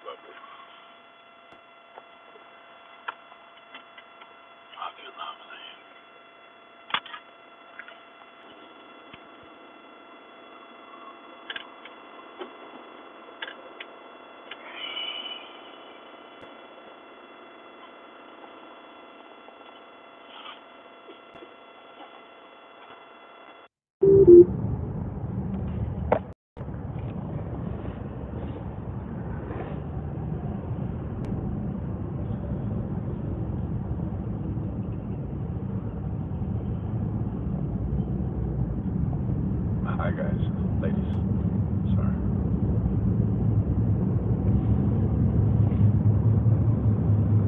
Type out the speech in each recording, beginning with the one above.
lovely. Fucking lovely. Hi guys, ladies. Sorry.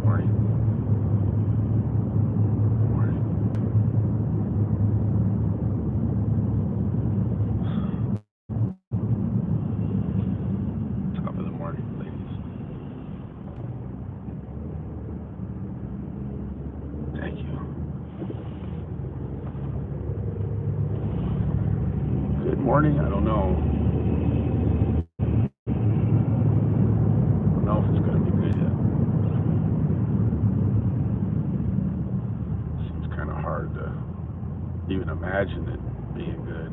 Morning. Morning. Top of the morning, ladies. Thank you. Good morning. I don't know. I don't know if it's gonna be good yet. Seems kind of hard to even imagine it being good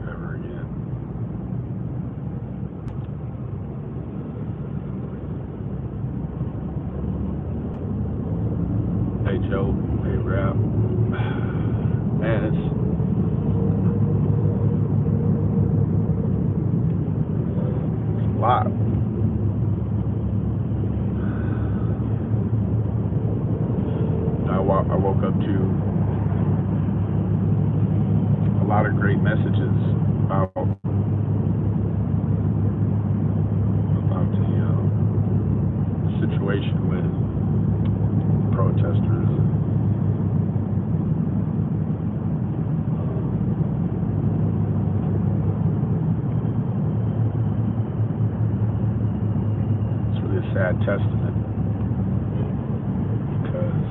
ever again. Hey Joe. Hey Rap. Man, it's a lot. I woke up to a lot of great messages about the situation with protesters. It's really a sad testament because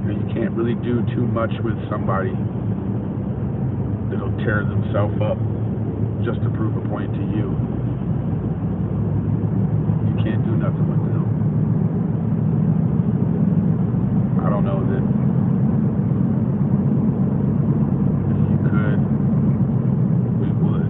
you can't really do too much with somebody that'll tear themselves up just to prove a point to you. You can't do nothing with them. I don't know that if you could, we would.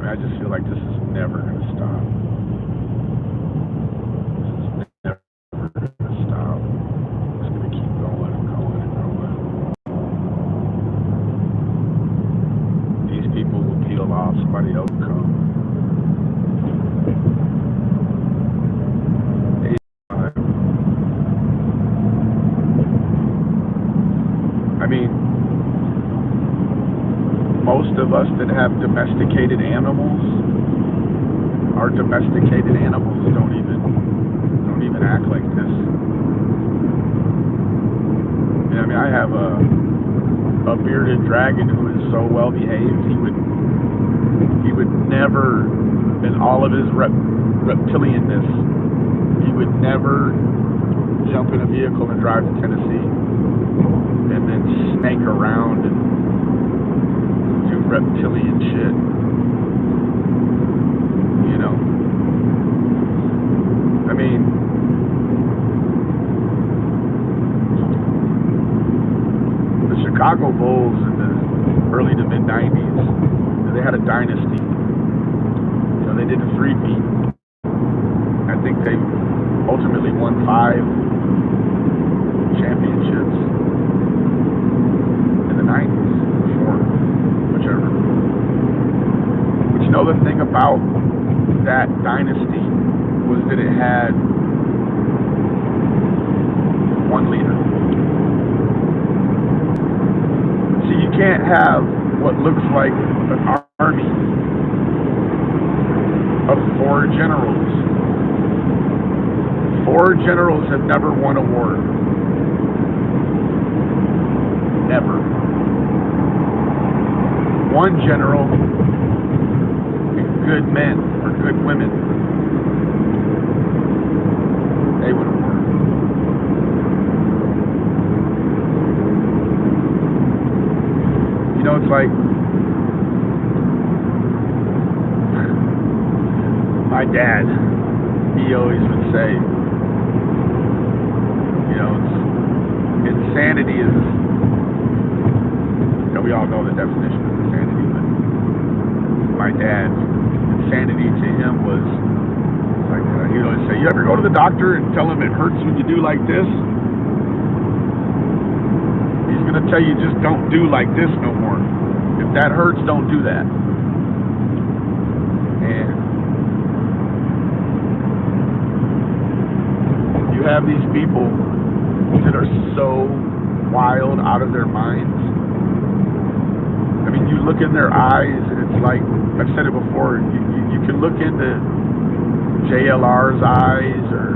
I just feel like this is never going to stop. This is never going to stop. It's going to keep going and going and going. These people will peel off, somebody else will come. I mean, most of us that have domesticated animals, our domesticated animals don't even act like this. I mean, I have a bearded dragon who is so well behaved. He would never, in all of his reptilianness, he would never jump in a vehicle and drive to Tennessee and then snake around and do reptilian shit. You know? I mean, the Chicago Bulls in the early to mid 90s, they had a dynasty. You know, they did a three-peat. I think they ultimately won 5 championships in the 90s, 4, whichever. But you know, the thing about that dynasty was that it had one leader. See, you can't have what looks like an army of 4 generals. 4 generals have never won a war. Never. 1 general and good men or good women They wouldn't work. You know, it's like my dad, he always would say, you know, insanity is, you know, we all know the definition of insanity, but my dad, insanity to him was like, he would always say, you ever go to the doctor and tell him it hurts when you do like this? He's going to tell you, just don't do like this no more. If that hurts, don't do that. And you have these people that are so wild, out of their minds. I mean, you look in their eyes and it's like, I've said it before, you can look into JLR's eyes or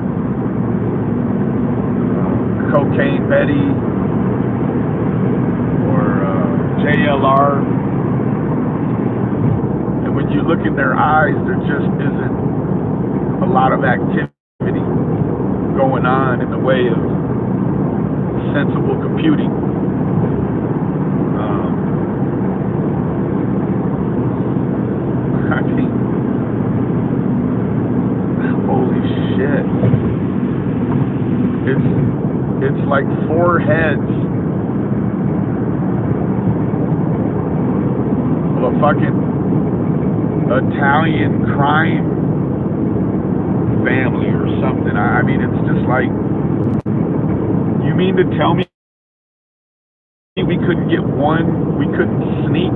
Cocaine Betty or JLR, and when you look in their eyes, there just isn't a lot of activity going on in the way of sensible computing. I mean, holy shit. It's like four heads of a fucking Italian crime family or something. I mean, it's just like, you mean to tell me we couldn't sneak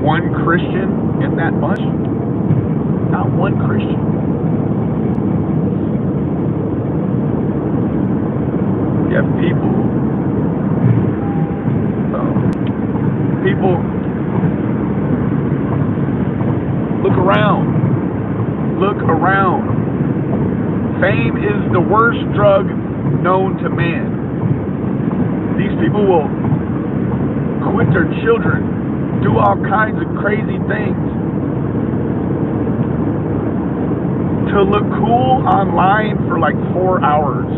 one Christian in that bunch? Not one Christian. You have people look around. Fame is the worst drug known to man. These people will quit their children, do all kinds of crazy things to look cool online for like 4 hours.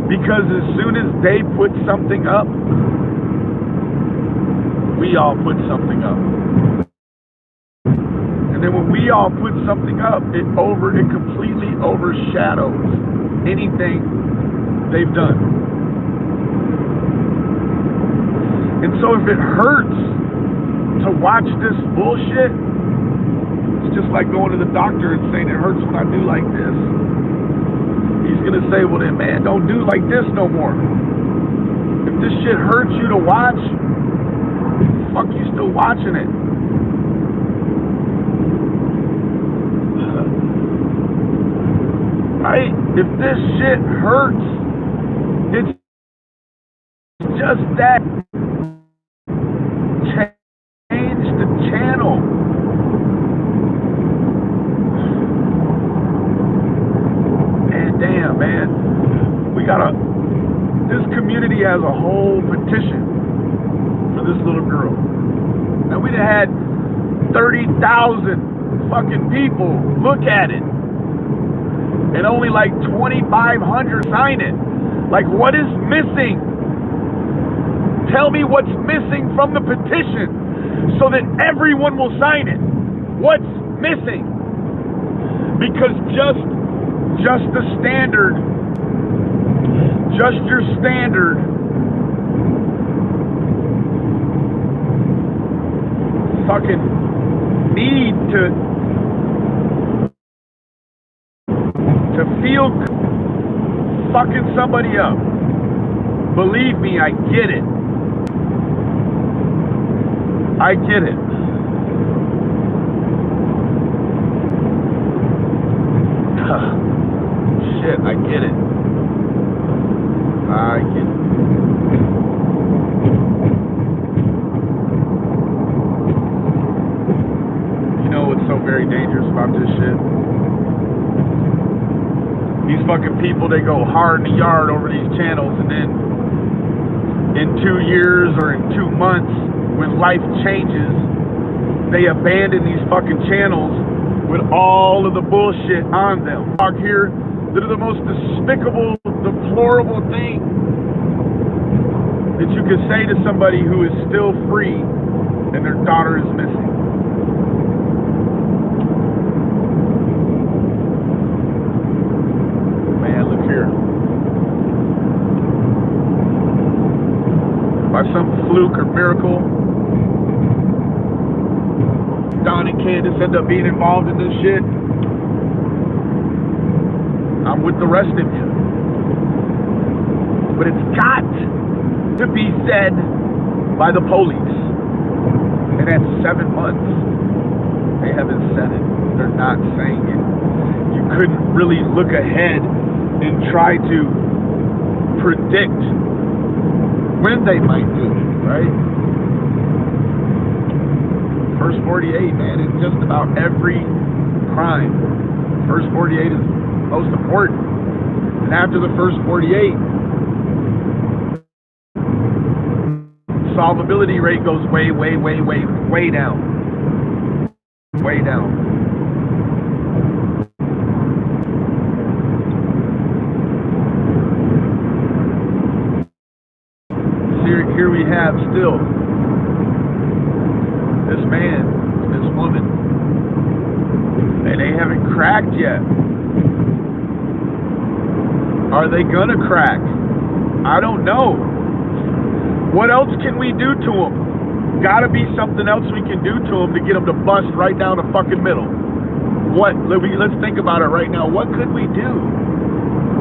Because as soon as they put something up, we all put something up. And then when we all put something up, it completely overshadows anything they've done. And so if it hurts to watch this bullshit, it's just like going to the doctor and saying it hurts when I do like this. He's going to say, well then, man, don't do like this no more. If this shit hurts you to watch, fuck you still watching it. Right? If this shit hurts, it's just that. Change the channel. Damn, man, this community has a whole petition for this little girl. Now we'd have had 30,000 fucking people look at it, and only like 2,500 sign it. Like, what is missing? Tell me what's missing from the petition so that everyone will sign it. What's missing? Because just the standard, just your standard fucking need to feel fucking somebody up. Believe me, I get it. I get it. Shit, I get it. I get it. You know what's so very dangerous about this shit? These fucking people, they go hard in the yard over these channels, and then in 2 years or in 2 months, when life changes, they abandon these fucking channels with all of the bullshit on them. Talk here, that are the most despicable, deplorable thing that you could say to somebody who is still free and their daughter is missing. Man, look here. By some fluke or miracle, Don and Candace end up being involved in this shit, I'm with the rest of you. But it's got to be said by the police. And at 7 months, they haven't said it. They're not saying it. You couldn't really look ahead and try to predict when they might do it, right? First 48, man, it's just about every crime. First 48 is most important. And after the first 48, solvability rate goes way down. Way down. Here we have still this man, this woman, and they haven't cracked yet. Are they gonna crack? I don't know. What else can we do to them? Gotta be something else we can do to them to get them to bust right down the fucking middle. What? Let's think about it right now. What could we do?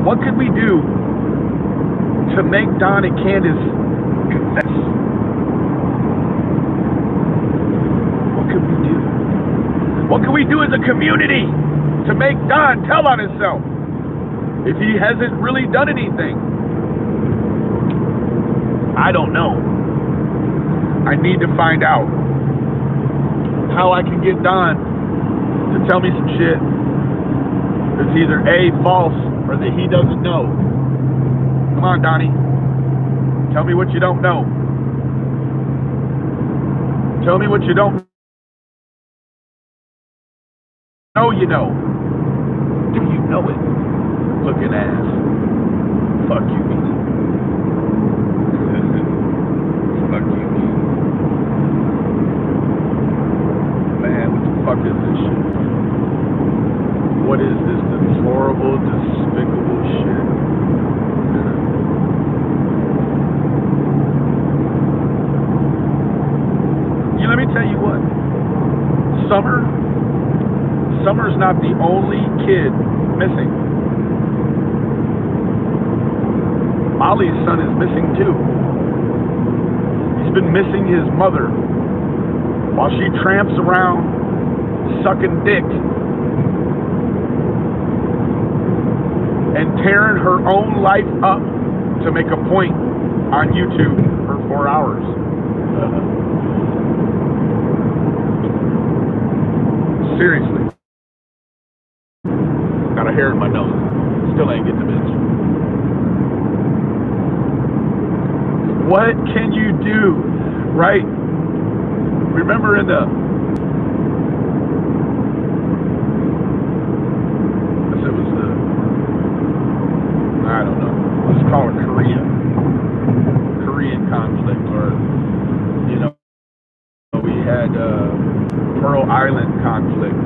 What could we do to make Don and Candace confess? What could we do? What can we do as a community to make Don tell on himself if he hasn't really done anything? I don't know. I need to find out how I can get Don to tell me some shit that's either A, false, or that he doesn't know. Come on, Donnie. Tell me what you don't know. Tell me what you don't know you know. Do you know it? Looking ass. Fuck you, me. Fuck you, me. Man, what the fuck is this shit? What is this deplorable, despicable shit? Let me tell you what. Summer's not the only kid missing. Molly's son is missing too. He's been missing his mother while she tramps around sucking dick and tearing her own life up to make a point on YouTube for 4 hours. Seriously. Got a hair in my nose. Still ain't get the bitch. What can you do, right? Remember in the... it was the... I don't know. Let's call it Korean conflict, or, you know, we had Pearl Island conflict,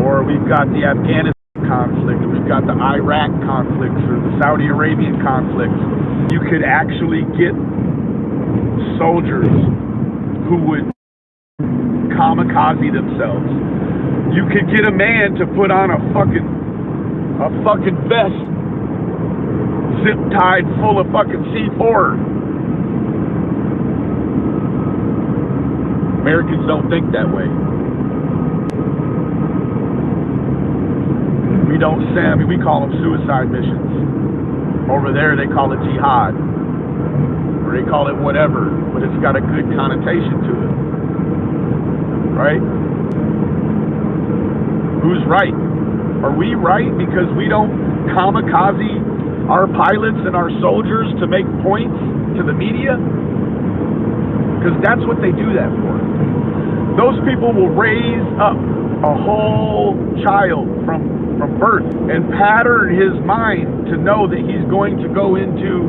or we've got the Afghanistan conflict, and we've got the Iraq conflicts, or the Saudi Arabian conflicts. You could actually get soldiers who would kamikaze themselves. You could get a man to put on a fucking vest, zip tied full of fucking C4. Americans don't think that way. We don't say, we call them suicide missions. Over there they call it jihad. Or they call it whatever, but it's got a good connotation to it. Right? Who's right? Are we right because we don't kamikaze our pilots and our soldiers to make points to the media? Because that's what they do that for. Those people will raise up a whole child from birth and pattern his mind to know that he's going to go into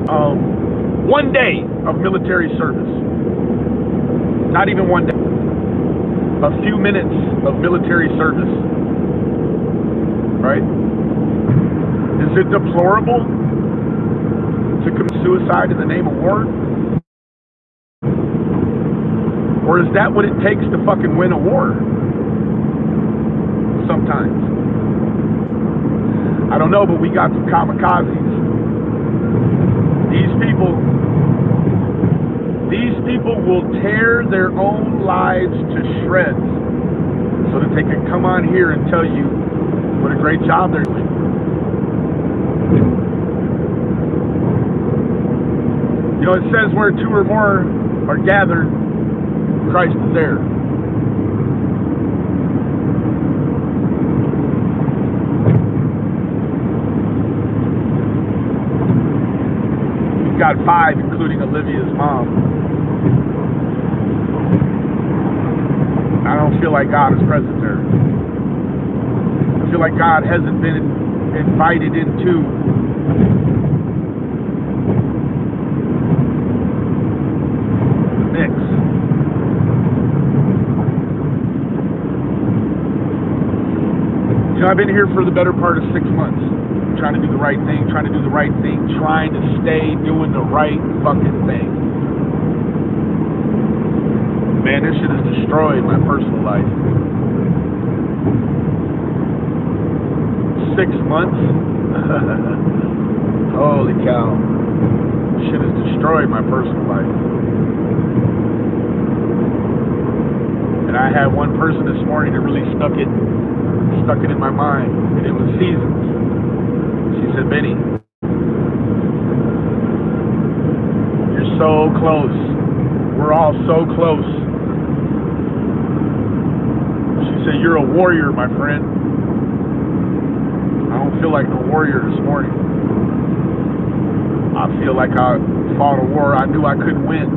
1 day of military service. Not even 1 day. A few minutes of military service. Right? Is it deplorable to commit suicide in the name of war? Or is that what it takes to fucking win a war? Sometimes. I don't know, but we got some kamikazes. These people will tear their own lives to shreds so that they can come on here and tell you what a great job they're doing. You know, it says where 2 or more are gathered, Christ is there. We've got 5, including Olivia's mom. I don't feel like God is present there. I feel like God hasn't been invited into the mix. You know, I've been here for the better part of 6 months, trying to do the right thing, trying to stay doing the right fucking thing. Man, this shit has destroyed my personal life. 6 months? Holy cow. Shit has destroyed my personal life. And I had one person this morning that really stuck it in my mind, and it was Seasons. She said, Benny, you're so close. We're all so close. She said, you're a warrior, my friend. I don't feel like a warrior this morning. I feel like I fought a war I knew I couldn't win.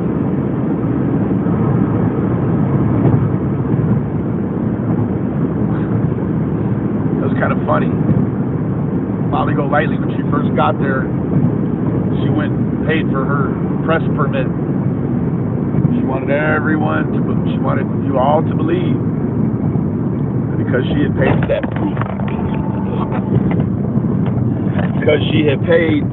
It was kind of funny. Molly Golightly, when she first got there, she went and paid for her press permit. She wanted you all to believe that because she had paid that, because she had paid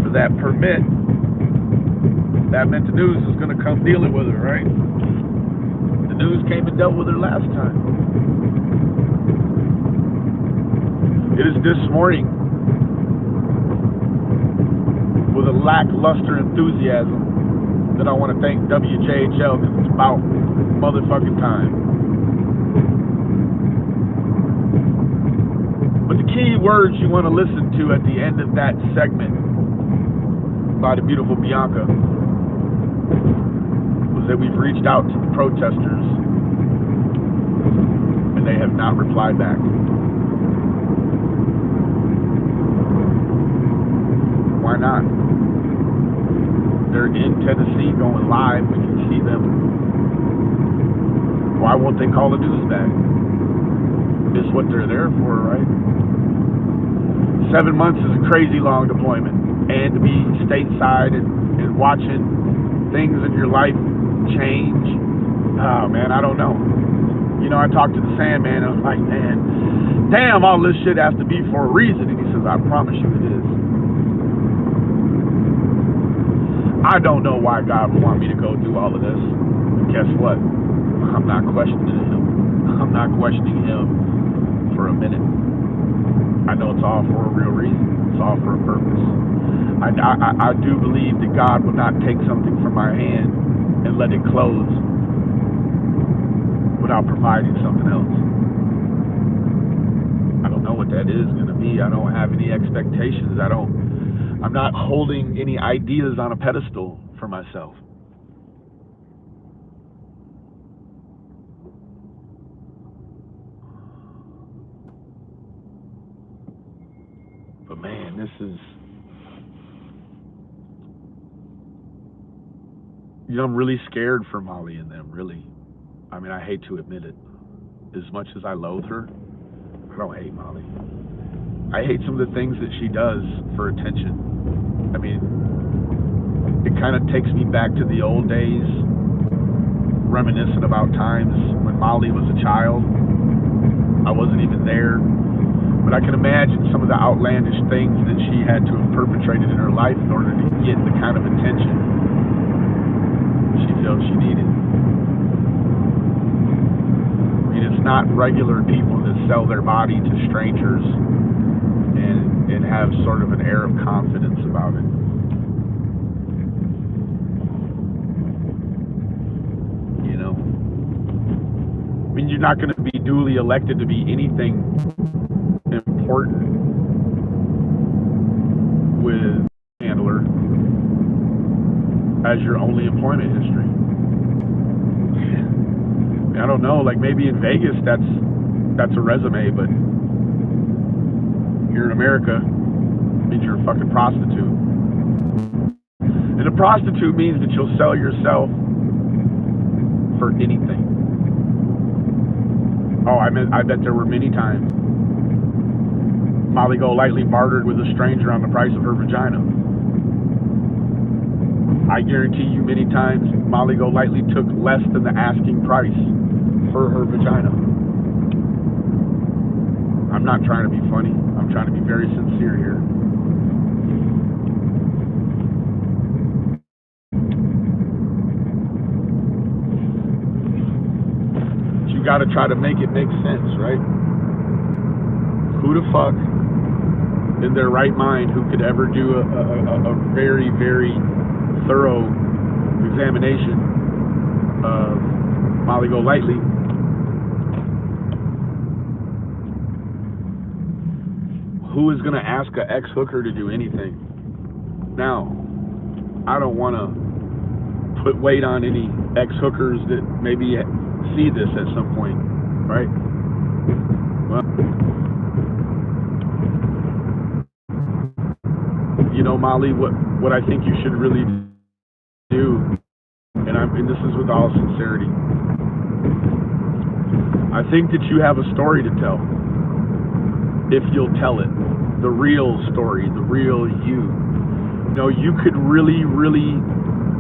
for that permit, that meant the news was going to come dealing with her, right? The news came and dealt with her last time. It is this morning, with a lackluster enthusiasm, that I want to thank WJHL, because it's about motherfucking time. But the key words you want to listen to at the end of that segment by the beautiful Bianca was that we've reached out to the protesters and they have not replied back. Why not? They're in Tennessee going live. We can see them. Why won't they call the news back? It's what they're there for, right? 7 months is a crazy long deployment. And to be stateside and watching things in your life change, oh man, I don't know. You know, I talked to the Sandman, I was like, man, damn, all this shit has to be for a reason. And he says, I promise you it is. I don't know why God would want me to go do all of this. But guess what? I'm not questioning him. I'm not questioning him for a minute. I know it's all for a real reason. It's all for a purpose. I do believe that God will not take something from my hand and let it close without providing something else. I don't know what that is going to be. I don't have any expectations. I'm not holding any ideas on a pedestal for myself. But man, I'm really scared for Molly and them, really. I mean, I hate to admit it. As much as I loathe her, I don't hate Molly. I hate some of the things that she does for attention. I mean, it kind of takes me back to the old days, reminiscent about times when Molly was a child. I wasn't even there, but I can imagine some of the outlandish things that she had to have perpetrated in her life in order to get the kind of attention she felt she needed. I mean, it's not regular people that sell their body to strangers and have sort of an air of confidence about it. You know? I mean, you're not going to be duly elected to be anything important with handler as your only employment history. I don't know, like maybe in Vegas that's a resume, but here in America it means you're a fucking prostitute. And a prostitute means that you'll sell yourself for anything. Oh, I bet there were many times Molly Golightly bartered with a stranger on the price of her vagina. I guarantee you many times Molly Golightly took less than the asking price for her vagina. I'm not trying to be funny. I'm trying to be very sincere here. But you gotta try to make it make sense, right? Who the fuck in their right mind who could ever do a very, very thorough examination of Molly Golightly who is going to ask an ex-hooker to do anything? Now, I don't want to put weight on any ex-hookers that maybe see this at some point, right? Well, you know, Molly, what I think you should really do, and this is with all sincerity, I think that you have a story to tell. If you'll tell it, the real story, the real you. You know, you could really, really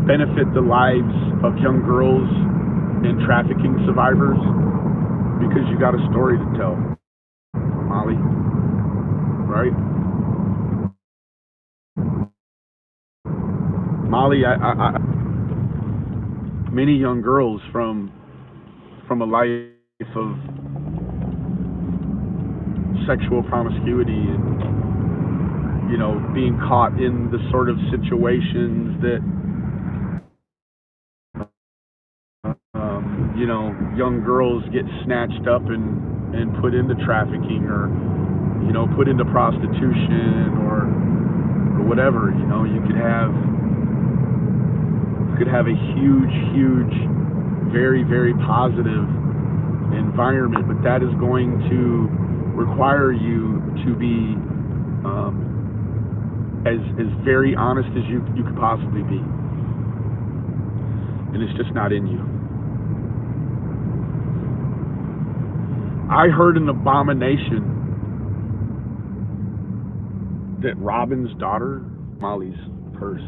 benefit the lives of young girls and trafficking survivors because you got a story to tell, Molly, right? Molly, many young girls from a life of sexual promiscuity and, you know, being caught in the sort of situations that, you know, young girls get snatched up and put into trafficking or, you know, put into prostitution or whatever. You know, you could have a huge, very, very positive environment, but that is going to require you to be as very honest as you could possibly be, and it's just not in you. I heard an abomination that Robin's daughter, Molly's purse.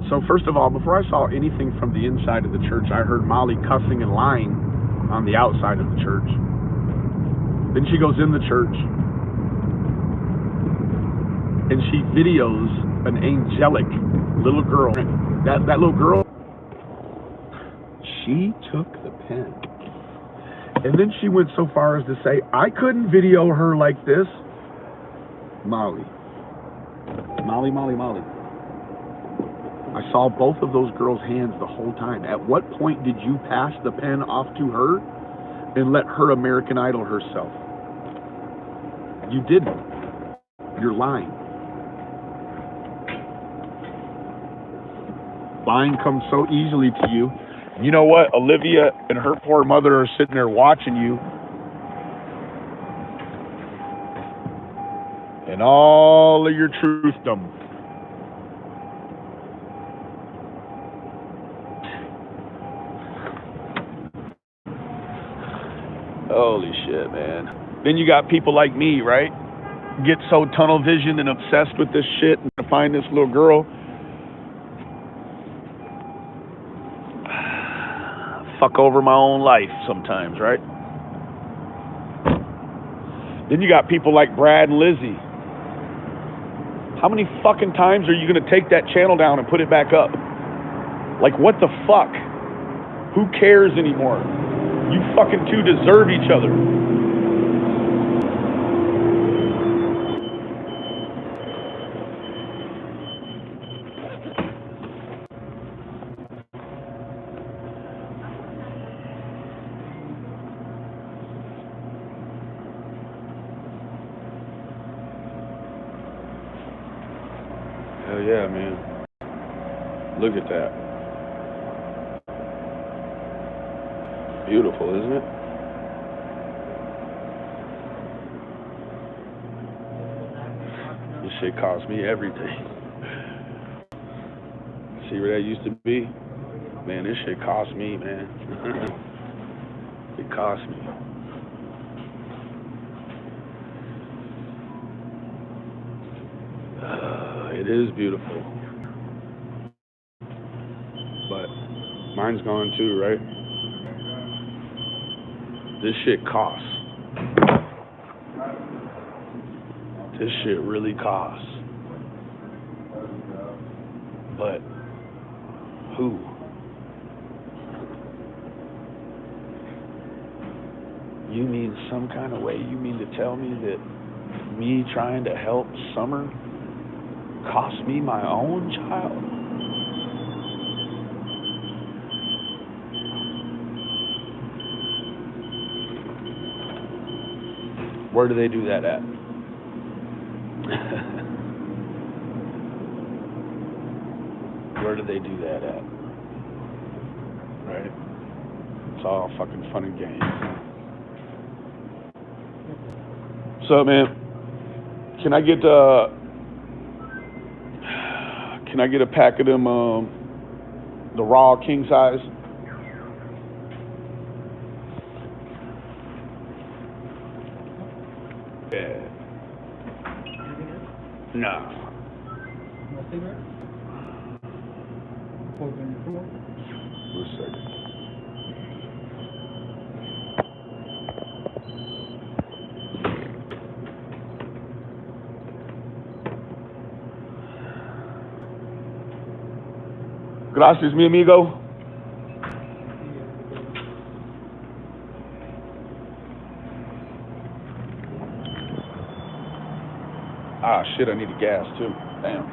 So first of all, before I saw anything from the inside of the church, I heard Molly cussing and lying on the outside of the church. Then she goes in the church and she videos an angelic little girl. That little girl, she took the pen. And then she went so far as to say, I couldn't video her like this. Molly. I saw both of those girls' hands the whole time. At what point did you pass the pen off to her and let her American Idol herself? You didn't. You're lying. Lying comes so easily to you. You know what? Olivia and her poor mother are sitting there watching you. And all of your truthdom. Holy shit, man. Then you got people like me, right? Get so tunnel vision and obsessed with this shit and to find this little girl. Fuck over my own life sometimes, right? Then you got people like Brad and Lizzie. How many fucking times are you gonna take that channel down and put it back up? Like, what the fuck? Who cares anymore? You fucking two deserve each other. Hell yeah, man. Look at that. Beautiful, isn't it? This shit cost me everything. See where that used to be? Man, this shit cost me, man. It cost me. It is beautiful. But mine's gone too, right? This shit costs. This shit really costs. But who? You mean some kind of way? You mean to tell me that me trying to help Summer cost me my own child? Where do they do that at? Where do they do that at? Right? It's all fucking fun and games. So, man, can I get a pack of them the raw king size? Yeah. Nah. One second. Gracias, mi amigo. Ah, shit, I need a gas, too. Damn.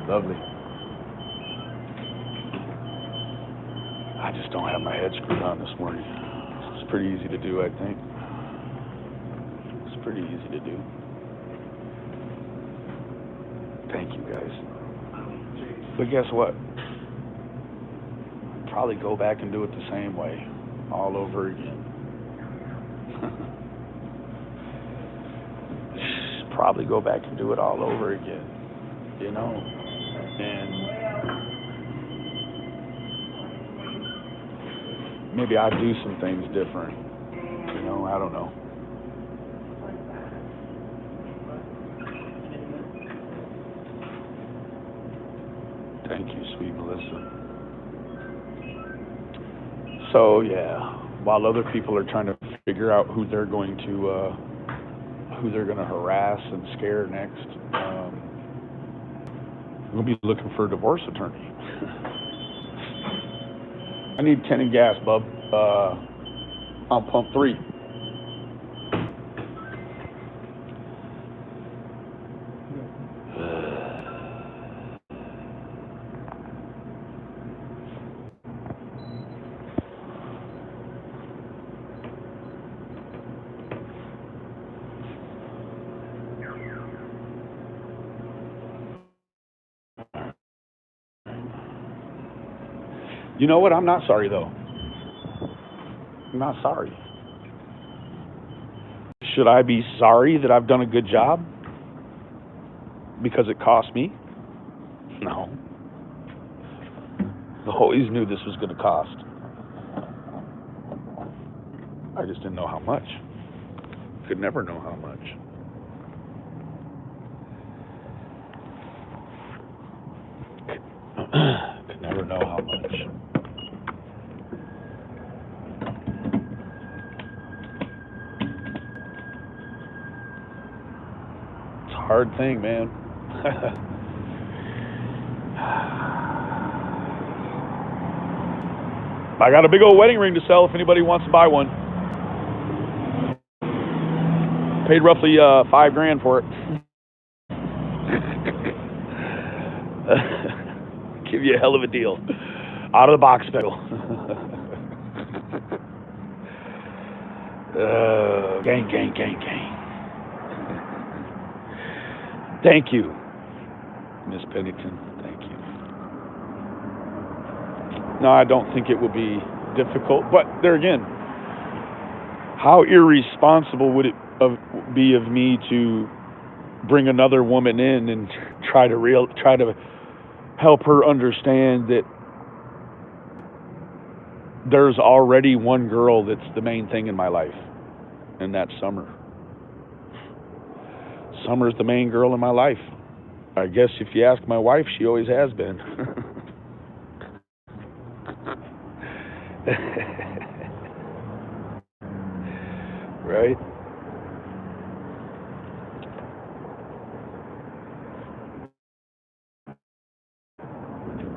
Lovely. I just don't have my head screwed on this morning. It's pretty easy to do, I think. It's pretty easy to do. Thank you, guys. But guess what? Probably go back and do it the same way, all over again. Probably go back and do it all over again, you know? And maybe I'd do some things different, you know? I don't know. Thank you, sweet Melissa. So yeah, while other people are trying to figure out who they're going to harass and scare next, we'll be looking for a divorce attorney. I need 10 in gas, bub. On pump 3. You know what? I'm not sorry, though. I'm not sorry. Should I be sorry that I've done a good job? Because it cost me? No. I always knew this was going to cost. I just didn't know how much. Could never know how much. Could never know how much. It's a hard thing, man. I got a big old wedding ring to sell if anybody wants to buy one. Paid roughly $5,000 for it. Give you a hell of a deal. Out of the box special. Gang, gang, gang, gang. Thank you, Miss Pennington. Thank you. No, I don't think it will be difficult. But there again, how irresponsible would it be of me to bring another woman in and try to help her understand that there's already one girl that's the main thing in my life, and that's Summer. Summer's the main girl in my life. I guess if you ask my wife, she always has been. Right?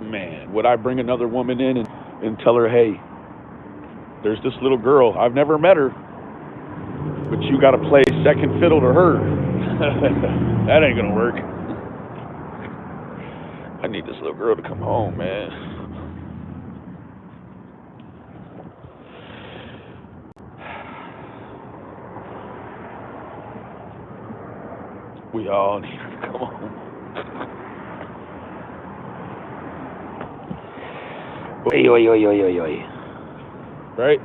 Man, would I bring another woman in and tell her, hey, there's this little girl, I've never met her, but you got to play second fiddle to her. That ain't gonna work. I need this little girl to come home, man. We all need her to come home. Oi, oi, oi, oi, oi, oi. Right?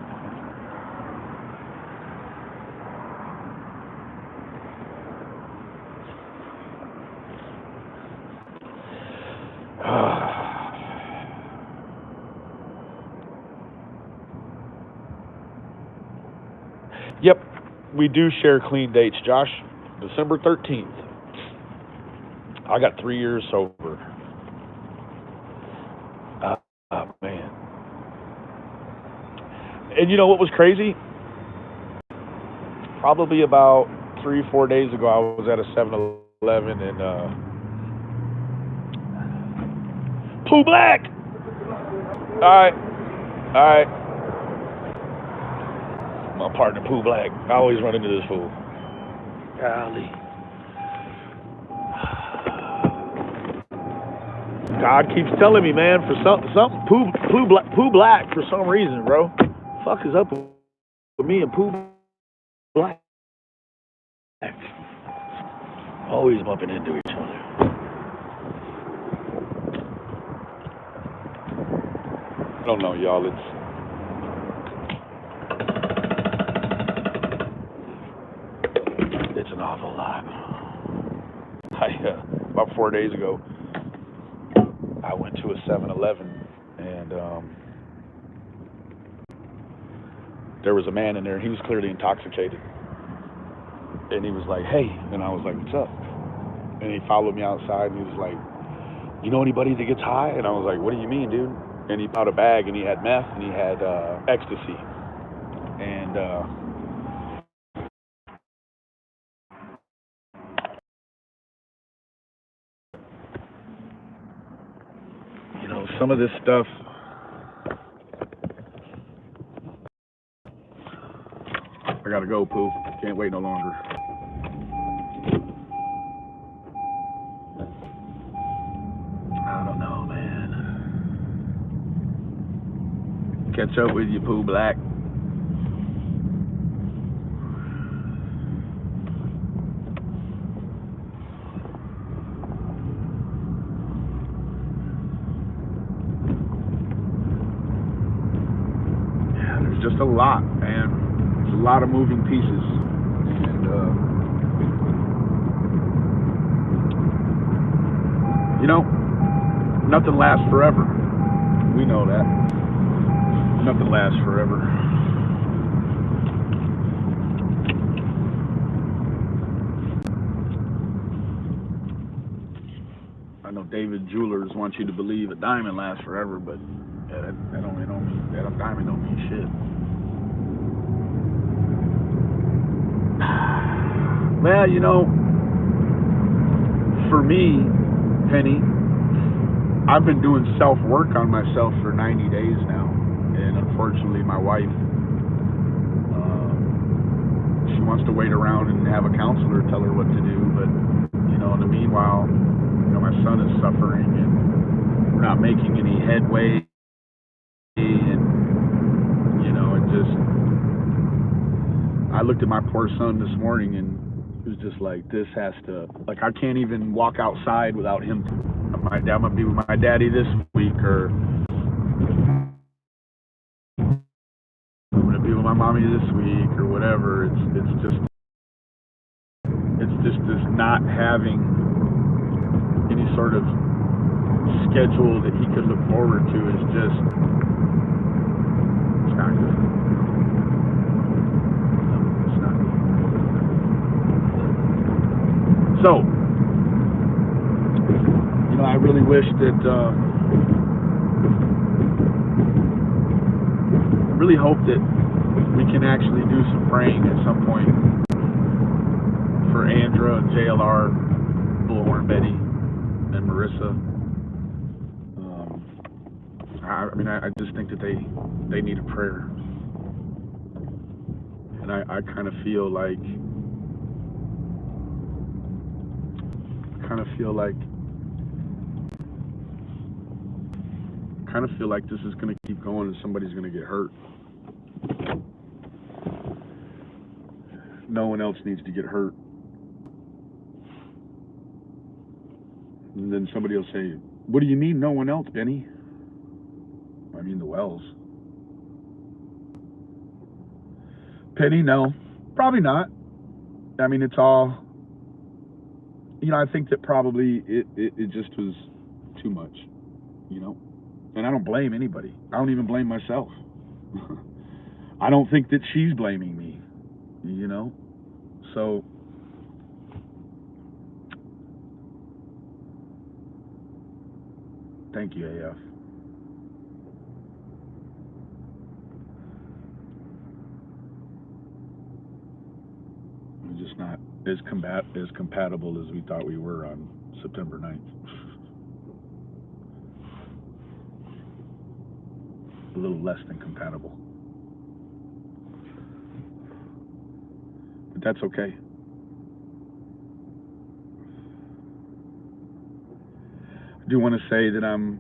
Yep, we do share clean dates, Josh. December 13th. I got 3 years sober. Oh, man. And you know what was crazy? Probably about 3-4 days ago, I was at a 7-Eleven and Pooh Black! Alright. My partner, Pooh Black. I always run into this fool. Golly. God keeps telling me, man, for something, Pooh Black for some reason, bro. Fuck is up with me and Pooh Black? Always bumping into each other. I don't know, y'all. It's an awful lot. About 4 days ago, I went to a 7-Eleven and there was a man in there. He was clearly intoxicated. And he was like, hey. And I was like, what's up? And he followed me outside and he was like, you know anybody that gets high? And I was like, what do you mean, dude? And he brought a bag and he had meth and he had ecstasy. And you know, some of this stuff, I gotta go, Pooh. Can't wait no longer. I don't know, man. Catch up with you, Pooh Black. Yeah, there's just a lot, man. There's a lot of moving pieces. And, you know, nothing lasts forever. We know that. Nothing lasts forever. know David Jewelers wants you to believe a diamond lasts forever, but yeah, that don't mean that a diamond don't mean shit. Well, you know, for me, Penny, I've been doing self-work on myself for 90 days now, and unfortunately my wife, she wants to wait around and have a counselor tell her what to do, but, you know, in the meanwhile, you know, my son is suffering, and we're not making any headway, and, you know, it just, I looked at my poor son this morning, and it was just like, this has to, like, I can't even walk outside without him. I'm gonna be with my daddy this week, or I'm gonna be with my mommy this week, or whatever. It's just this not having any sort of schedule that he could look forward to is just, it's not good. No, it's not good. So, you know, I really wish that, I really hope that we can actually do some praying at some point for Andra, JLR, Bullhorn Betty, and Marissa. I mean, I just think that they need a prayer. And I kind of feel like, this is going to keep going and somebody's going to get hurt. No one else needs to get hurt. And then somebody will say, what do you mean no one else, Benny? I mean the Wells. Penny, no. Probably not. I mean, it's all, you know, I think that probably it just was too much, you know? And I don't blame anybody. I don't even blame myself. I don't think that she's blaming me, you know? So, thank you, AF. We're just not as compatible as we thought we were on September 9th. A little less than compatible. But that's okay. I do want to say that I'm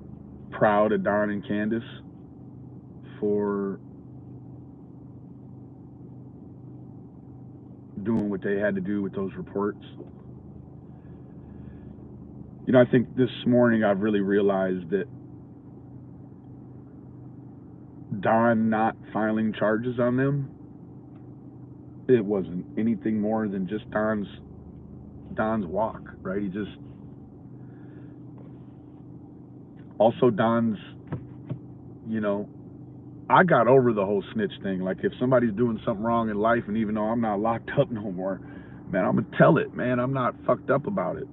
proud of Don and Candace for doing what they had to do with those reports. You know, I think this morning I've really realized that Don not filing charges on them, it wasn't anything more than just Don's walk, right? He just, also Don's, you know, I got over the whole snitch thing. Like, if somebody's doing something wrong in life, and even though I'm not locked up no more, man, I'm gonna tell it, man. I'm not fucked up about it.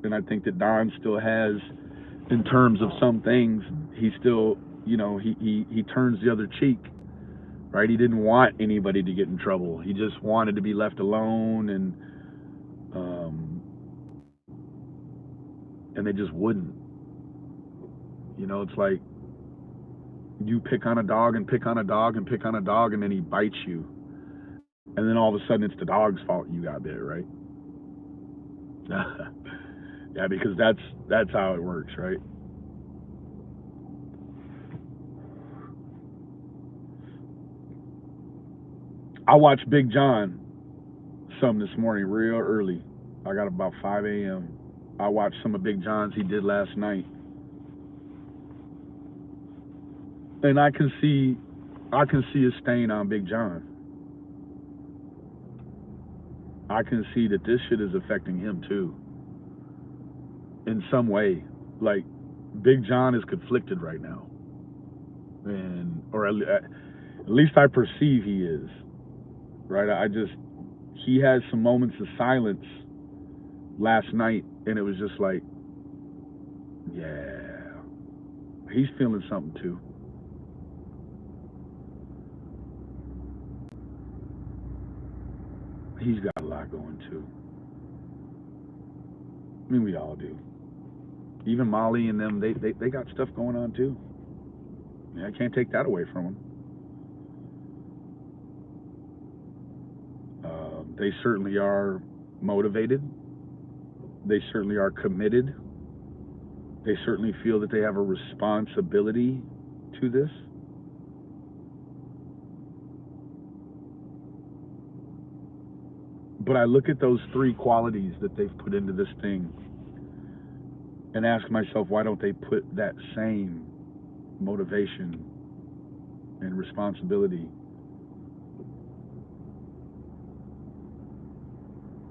And I think that Don still has, in terms of some things, he still, you know, he turns the other cheek, right? He didn't want anybody to get in trouble. He just wanted to be left alone, and they just wouldn't. You know, it's like you pick on a dog and pick on a dog and pick on a dog, and then he bites you, and then all of a sudden it's the dog's fault you got bit, right? Yeah, because that's how it works, right? I watched Big John some this morning real early. I got about 5 a.m. I watched some of Big John's he did last night, and I can see a stain on Big John. I can see that this shit is affecting him too, in some way. Like, Big John is conflicted right now, or at least I perceive he is. Right? He had some moments of silence last night, and it was just like, Yeah. He's feeling something too. He's got a lot going too. I mean, we all do. Even Molly and them, they got stuff going on too. Yeah, I can't take that away from them. They certainly are motivated. They certainly are committed. They certainly feel that they have a responsibility to this. But I look at those three qualities that they've put into this thing and ask myself, why don't they put that same motivation and responsibility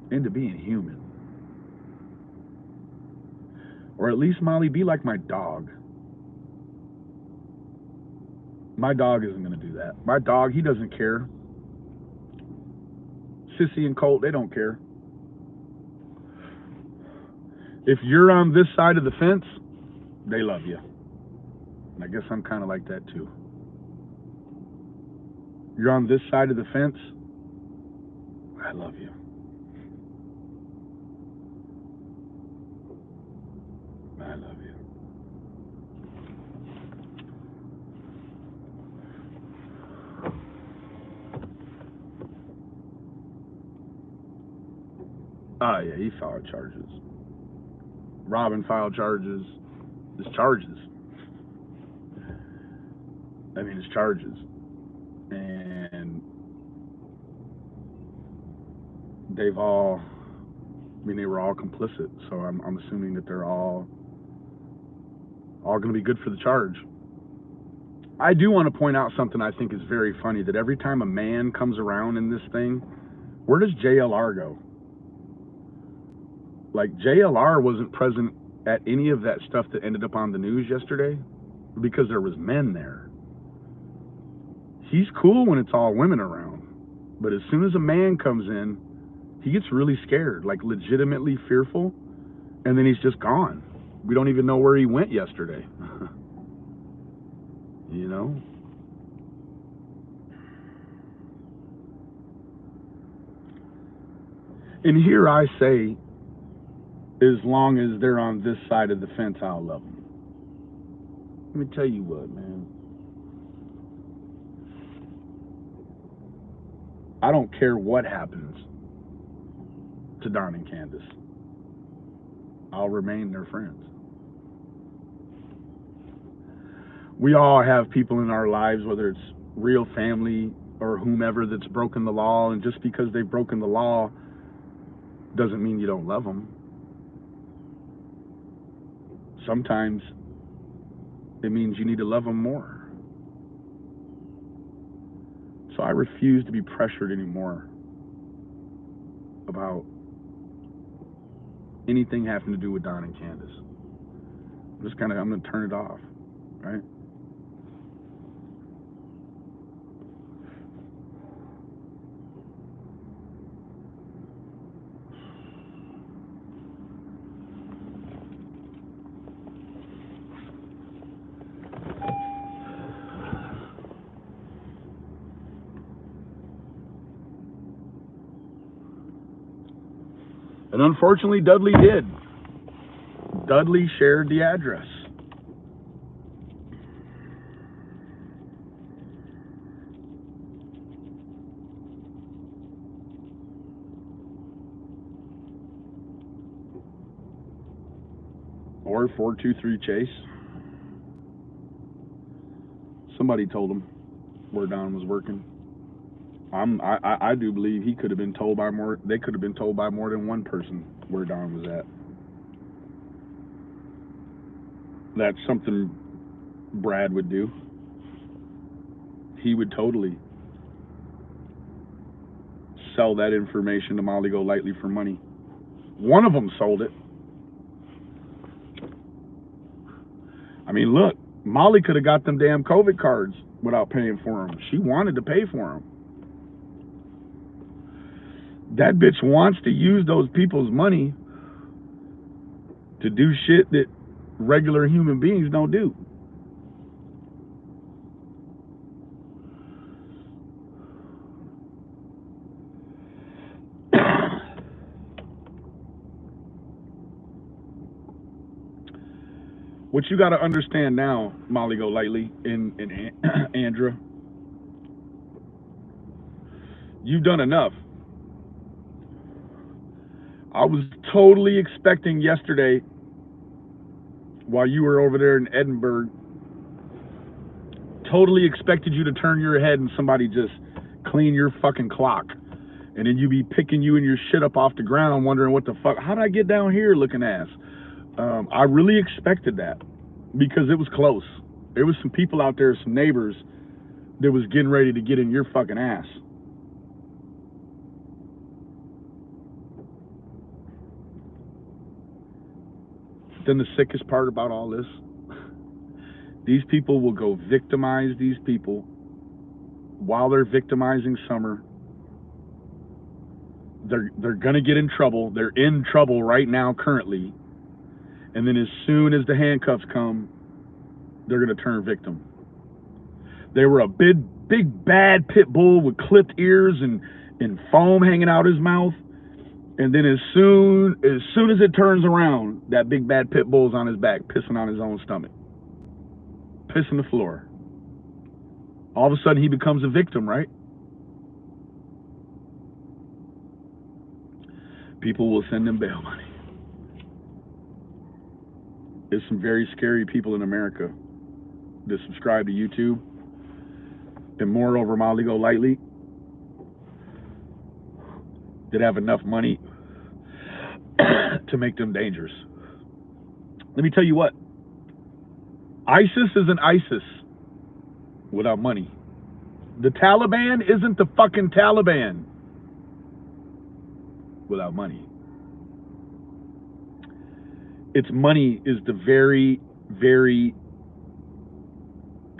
into being human? Or at least, Molly, be like my dog. My dog isn't going to do that. My dog, he doesn't care. Sissy and Colt, they don't care. If you're on this side of the fence, they love you. And I guess I'm kind of like that too. You're on this side of the fence, I love you. I love you. Oh, yeah, he filed charges. Robin filed charges. It's charges. I mean, it's charges. And they've all, I mean, they were all complicit. So I'm assuming that they're all going to be good for the charge. I do want to point out something I think is very funny, that every time a man comes around in this thing, where does JLR go? Like, JLR wasn't present at any of that stuff that ended up on the news yesterday because there was men there. He's cool when it's all women around, but as soon as a man comes in, he gets really scared, like legitimately fearful, and then he's just gone. We don't even know where he went yesterday. You know? And here I say, as long as they're on this side of the fence, I'll love them. Let me tell you what, man. I don't care what happens to Don and Candace. I'll remain their friends. We all have people in our lives, whether it's real family or whomever, that's broken the law, and just because they've broken the law doesn't mean you don't love them. Sometimes it means you need to love them more. So I refuse to be pressured anymore about anything having to do with Don and Candace. I'm going to turn it off, right? And unfortunately, Dudley did. Dudley shared the address. Or 423 Chase. Somebody told him where Don was working. I do believe he could have been told by more. They could have been told by more than one person where Don was at. That's something Brad would do. He would totally sell that information to Molly Golightly for money. One of them sold it. I mean, look, Molly could have got them damn COVID cards without paying for them. She wanted to pay for them. That bitch wants to use those people's money to do shit that regular human beings don't do. What you got to understand now, Molly Golightly and Andra, you've done enough. I was totally expecting yesterday, while you were over there in Edinburgh, totally expected you to turn your head and somebody just clean your fucking clock. And then you be picking you and your shit up off the ground, wondering what the fuck, how did I get down here looking ass? I really expected that because it was close. There was some people out there, some neighbors, that was getting ready to get in your fucking ass. Then the sickest part about all this, these people will go victimize these people while they're victimizing Summer. They're gonna get in trouble. They're in trouble right now currently. And then as soon as the handcuffs come, they're gonna turn victim. They were a big bad pit bull with clipped ears and foam hanging out his mouth. And then as soon as it turns around, that big bad pit bull's on his back, pissing on his own stomach, pissing the floor. All of a sudden he becomes a victim, right? People will send him bail money. There's some very scary people in America that subscribe to YouTube, and moreover, Molly Golightly, that have enough money to make them dangerous. Let me tell you what, ISIS isn't ISIS without money. The Taliban isn't the fucking Taliban without money. Its money is the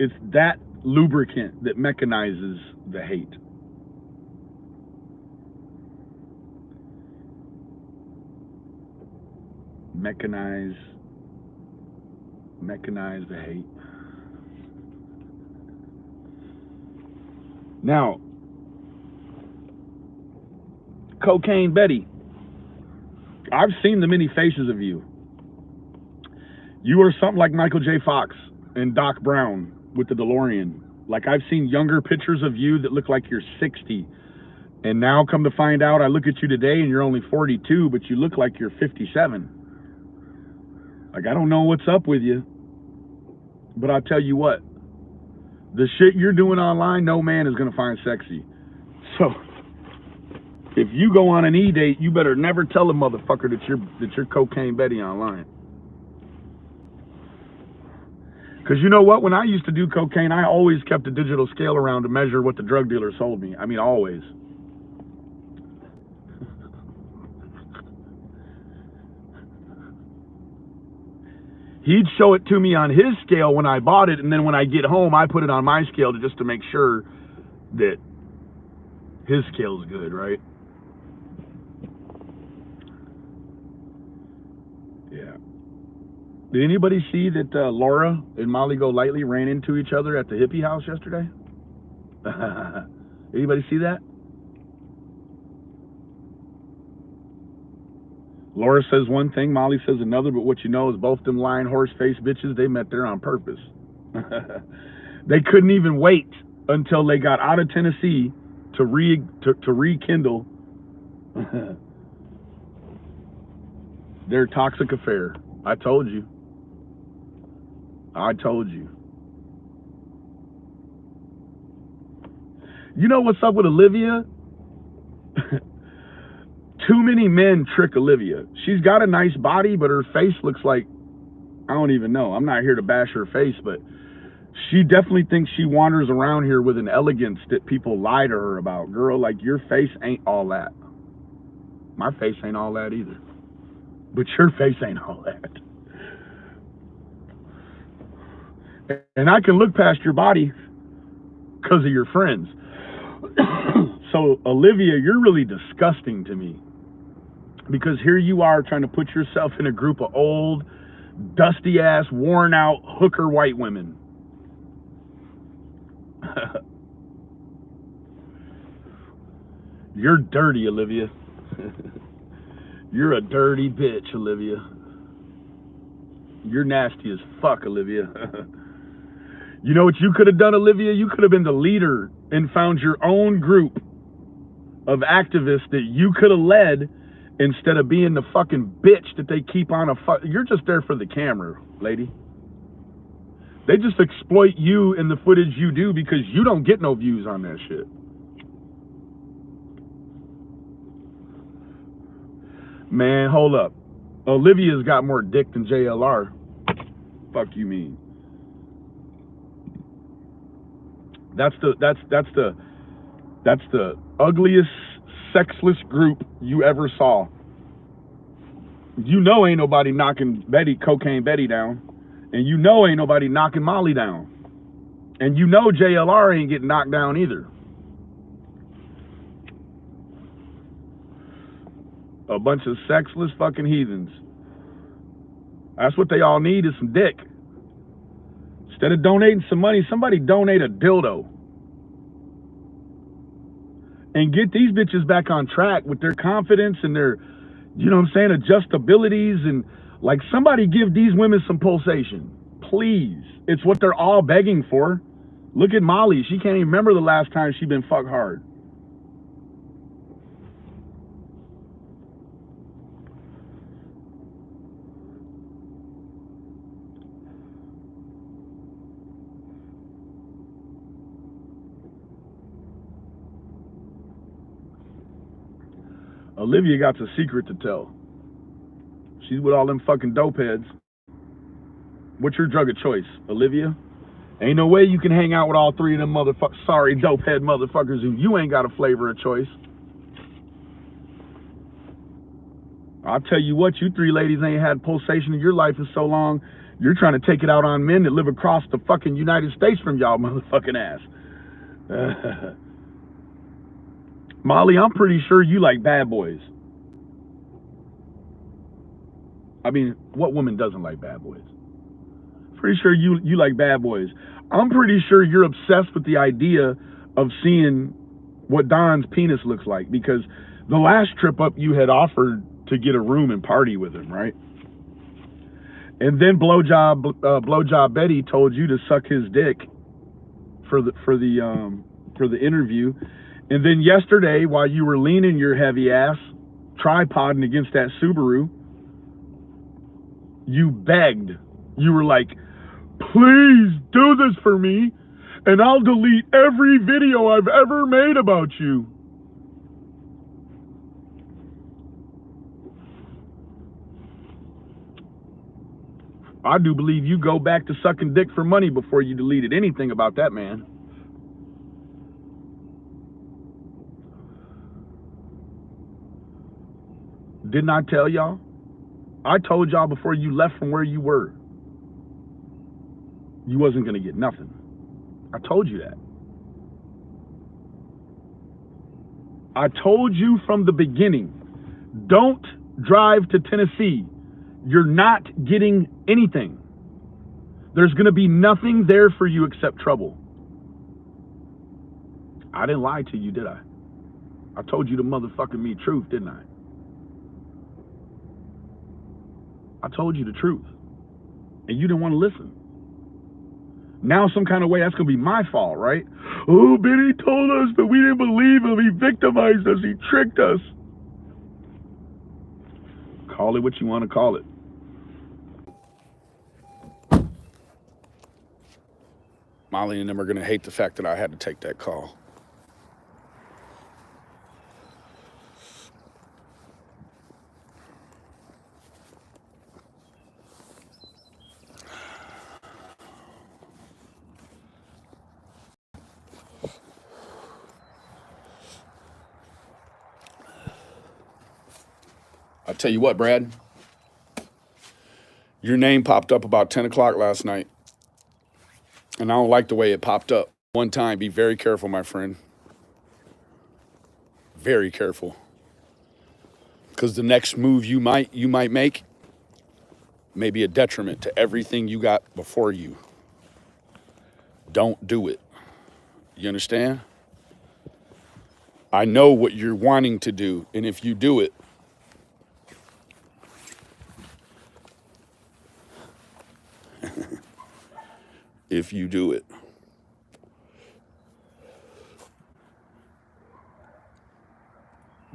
it's that lubricant that mechanizes the hate. Mechanize the hate. Now, Cocaine Betty, I've seen the many faces of you. You are something like Michael J. Fox and Doc Brown with the DeLorean. Like, I've seen younger pictures of you that look like you're 60. And now come to find out, I look at you today and you're only 42, but you look like you're 57. Like, I don't know what's up with you, but I'll tell you what, the shit you're doing online, no man is going to find sexy. So, if you go on an E-date, you better never tell a motherfucker that you're Cocaine Betty online. Because you know what? When I used to do cocaine, I always kept a digital scale around to measure what the drug dealer sold me. I mean, always. He'd show it to me on his scale when I bought it, and then when I get home, I put it on my scale just to make sure that his scale's good, right? Yeah. Did anybody see that Laura and Molly Golightly ran into each other at the hippie house yesterday? Anybody see that? Laura says one thing, Molly says another, but what you know is both them lying horse-faced bitches, they met there on purpose. They couldn't even wait until they got out of Tennessee to rekindle their toxic affair. I told you. I told you. You know what's up with Olivia? Too many men trick Olivia. She's got a nice body, but her face looks like, I don't even know. I'm not here to bash her face, but she definitely thinks she wanders around here with an elegance that people lie to her about. Girl, like, your face ain't all that. My face ain't all that either. But your face ain't all that. And I can look past your body because of your friends. So, Olivia, you're really disgusting to me. Because here you are trying to put yourself in a group of old, dusty ass, worn out hooker white women. You're dirty, Olivia. You're a dirty bitch, Olivia. You're nasty as fuck, Olivia. You know what you could have done, Olivia? You could have been the leader and found your own group of activists that you could have led instead of being the fucking bitch that they keep on a fuck. You're just there for the camera, lady. They just exploit you and the footage you do because you don't get no views on that shit. Man, hold up. Olivia's got more dick than JLR. Fuck you mean? That's the ugliest, sexless group you ever saw. You know ain't nobody knocking Cocaine Betty down. And you know ain't nobody knocking Molly down. And you know JLR ain't getting knocked down either. A bunch of sexless fucking heathens. That's what they all need, is some dick. Instead of donating some money, somebody donate a dildo. And get these bitches back on track with their confidence and their, you know what I'm saying, adjustabilities. And like, somebody give these women some pulsation, please. It's what they're all begging for. Look at Molly. She can't even remember the last time she been fucked hard. Olivia got a secret to tell. She's with all them fucking dope heads. What's your drug of choice, Olivia? Ain't no way you can hang out with all three of them dope head motherfuckers and you ain't got a flavor of choice. I'll tell you what, you three ladies ain't had pulsation in your life in so long, you're trying to take it out on men that live across the fucking United States from y'all motherfucking ass. Molly, I'm pretty sure you like bad boys. I mean, what woman doesn't like bad boys? Pretty sure you like bad boys. I'm pretty sure you're obsessed with the idea of seeing what Don's penis looks like, because the last trip up you had offered to get a room and party with him, right? And then blowjob Betty told you to suck his dick for the interview. And then yesterday, while you were leaning your heavy ass, tripoding against that Subaru, you begged. You were like, please do this for me, and I'll delete every video I've ever made about you. I do believe you go back to sucking dick for money before you deleted anything about that man. Didn't I tell y'all? I told y'all before you left from where you were, you wasn't going to get nothing. I told you that. I told you from the beginning, don't drive to Tennessee. You're not getting anything. There's going to be nothing there for you except trouble. I didn't lie to you, did I? I told you the motherfucking me truth, didn't I? I told you the truth, and you didn't want to listen. Now, some kind of way, that's going to be my fault, right? Oh, Benny told us, but we didn't believe him. He victimized us. He tricked us. Call it what you want to call it. Molly and them are going to hate the fact that I had to take that call. I'll tell you what, Brad. Your name popped up about 10 o'clock last night. And I don't like the way it popped up. One time, be very careful, my friend. Very careful. Because the next move you might make may be a detriment to everything you got before you. Don't do it. You understand? I know what you're wanting to do, and if you do it, if you do it,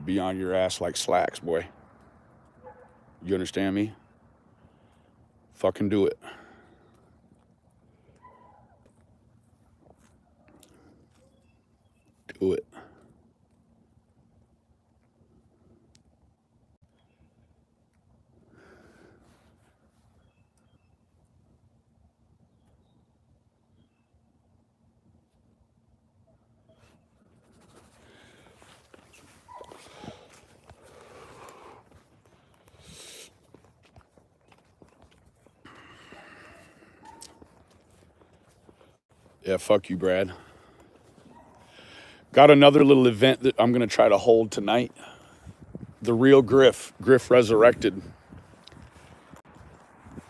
be on your ass like slacks, boy. You understand me? Fucking do it. Do it. Yeah, fuck you, Brad. Got another little event that I'm going to try to hold tonight. The real Griff resurrected.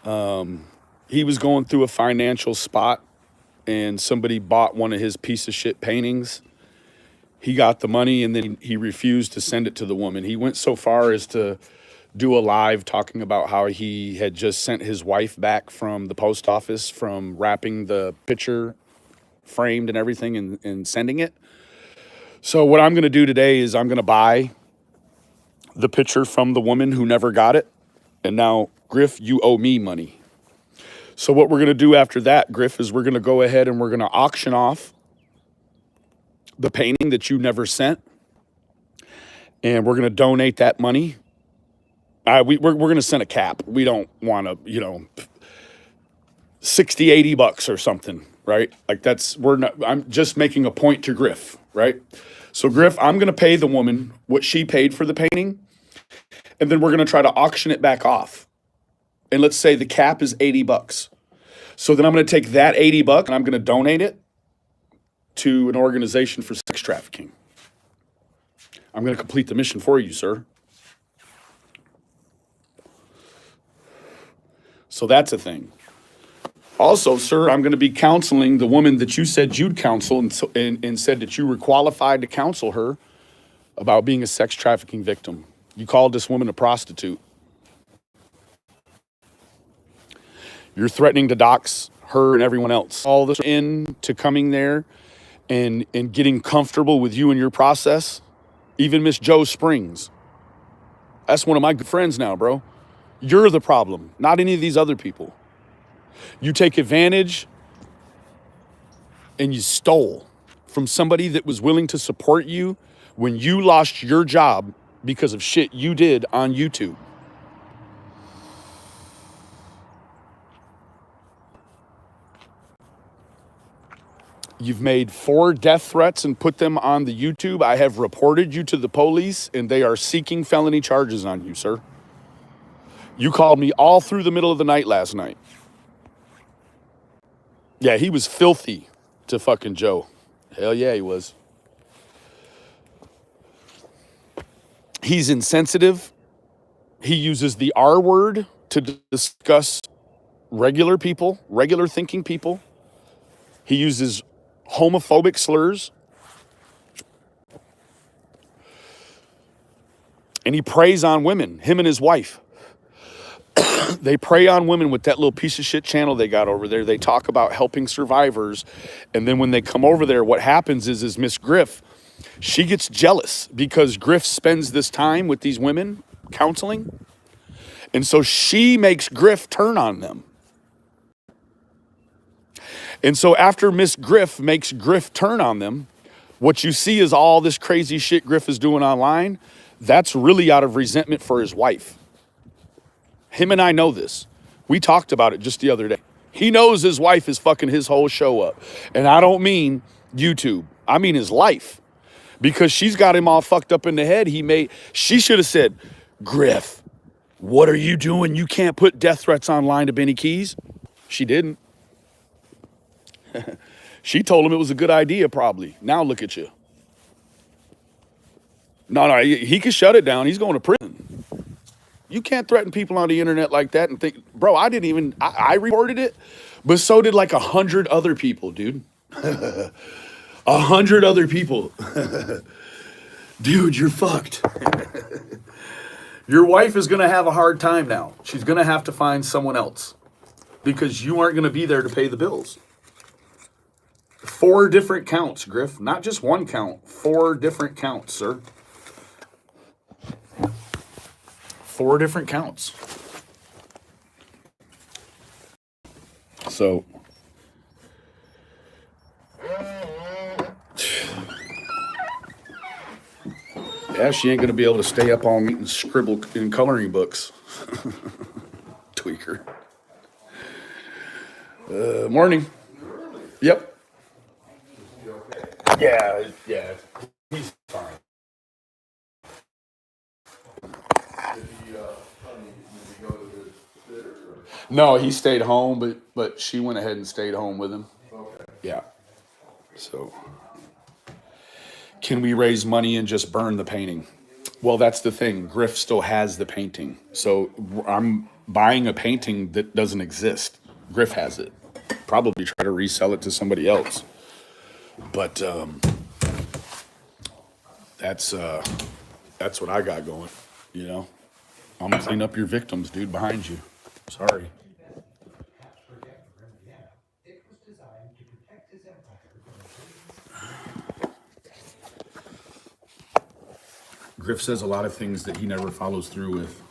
He was going through a financial spot and somebody bought one of his piece of shit paintings. He got the money and then he refused to send it to the woman. He went so far as to do a live talking about how he had just sent his wife back from the post office from wrapping the picture framed and everything and sending it. So what I'm going to do today is I'm going to buy the picture from the woman who never got it. And now, Griff, you owe me money. So what we're going to do after that, Griff, is we're going to go ahead and we're going to auction off the painting that you never sent. And we're going to donate that money. We're going to send a cap. We don't want to, 60, 80 bucks or something, right? Like I'm just making a point to Griff, right? So Griff, I'm going to pay the woman what she paid for the painting. And then we're going to try to auction it back off. And let's say the cap is 80 bucks. So then I'm going to take that 80 bucks and I'm going to donate it to an organization for sex trafficking. I'm going to complete the mission for you, sir. So that's a thing. Also, sir, I'm going to be counseling the woman that you said you'd counsel and said that you were qualified to counsel her about being a sex trafficking victim. You called this woman a prostitute. You're threatening to dox her and everyone else. All this into coming there and getting comfortable with you and your process. Even Miss Joe Springs. That's one of my good friends now, bro. You're the problem, not any of these other people. You take advantage and you stole from somebody that was willing to support you when you lost your job because of shit you did on YouTube. You've made 4 death threats and put them on the YouTube. I have reported you to the police and they are seeking felony charges on you, sir. You called me all through the middle of the night last night. Yeah, he was filthy to fucking Joe. Hell yeah, he was. He's insensitive. He uses the R word to discuss regular people, regular thinking people. He uses homophobic slurs. And he preys on women, him and his wife. They prey on women with that little piece of shit channel they got over there. They talk about helping survivors. And then when they come over there, what happens is Miss Griff, she gets jealous because Griff spends this time with these women counseling. And so she makes Griff turn on them. And so after Miss Griff makes Griff turn on them, what you see is all this crazy shit Griff is doing online. That's really out of resentment for his wife. Him and I know this. We talked about it just the other day. He knows his wife is fucking his whole show up. And I don't mean YouTube. I mean his life. Because she's got him all fucked up in the head. She should have said, Griff, what are you doing? You can't put death threats online to Benny Keys. She didn't. She told him it was a good idea, probably. Now look at you. No, he could shut it down. He's going to prison. You can't threaten people on the internet like that and think, bro, I reported it, but so did like 100 other people, dude. 100 other people. Dude, you're fucked. Your wife is going to have a hard time now. She's going to have to find someone else because you aren't going to be there to pay the bills. 4 different counts, Griff. Not just one count. 4 different counts, sir. 4 different counts. So, yeah, she ain't gonna be able to stay up all night and scribble in coloring books. Tweaker. Morning. Yep. Yeah, he's fine. No, he stayed home, but she went ahead and stayed home with him. Okay. Yeah. So, can we raise money and just burn the painting? Well, that's the thing. Griff still has the painting. So I'm buying a painting that doesn't exist. Griff has it. Probably try to resell it to somebody else. But that's what I got going, you know? I'm gonna clean up your victims, dude, behind you. Sorry. Griff says a lot of things that he never follows through with.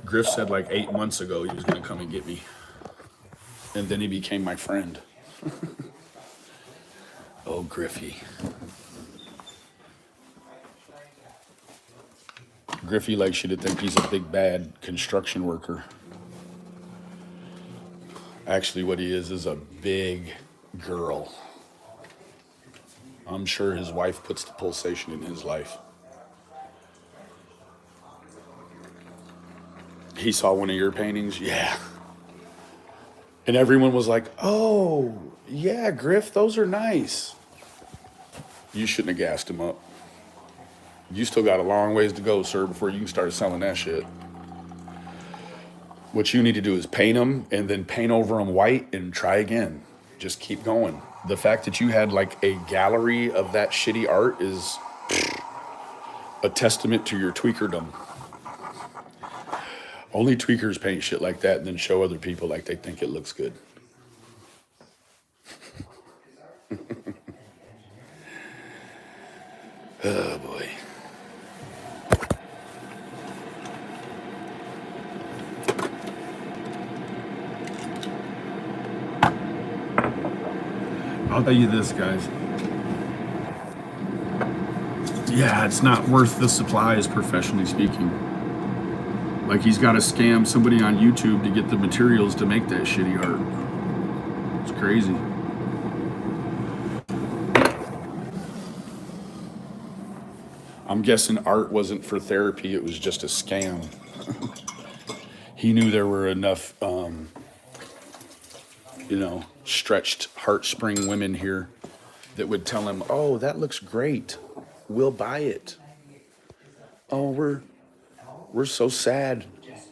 Griff said like 8 months ago he was gonna come and get me. And then he became my friend. Oh, Griffey. Griffey likes you to think he's a big bad construction worker. Actually, what he is a big girl. I'm sure his wife puts the pulsation in his life. He saw one of your paintings? Yeah. And everyone was like, oh, yeah, Griff, those are nice. You shouldn't have gassed him up. You still got a long ways to go, sir, before you can start selling that shit. What you need to do is paint them and then paint over them white and try again. Just keep going. The fact that you had like a gallery of that shitty art is a testament to your tweakerdom. Only tweakers paint shit like that and then show other people like they think it looks good. Oh boy. I'll tell you this, guys. Yeah, it's not worth the supplies, professionally speaking. Like he's got to scam somebody on YouTube to get the materials to make that shitty art. It's crazy. I'm guessing art wasn't for therapy, it was just a scam. He knew there were enough, stretched heartspring women here that would tell him, oh, that looks great. We'll buy it. Oh, we're so sad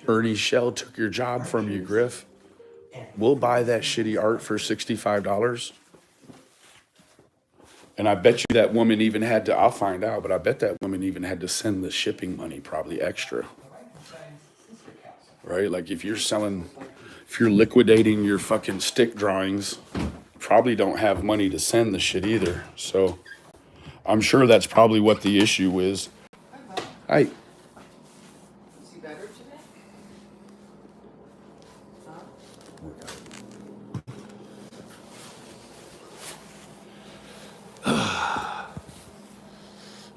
Ernie Shell took your job from you, Griff. We'll buy that shitty art for $65. And I bet you that woman even had to, I'll find out, but I bet that woman even had to send the shipping money probably extra. Right? Like if you're liquidating your fucking stick drawings, probably don't have money to send the shit either. So I'm sure that's probably what the issue is. Hi. Is he better today?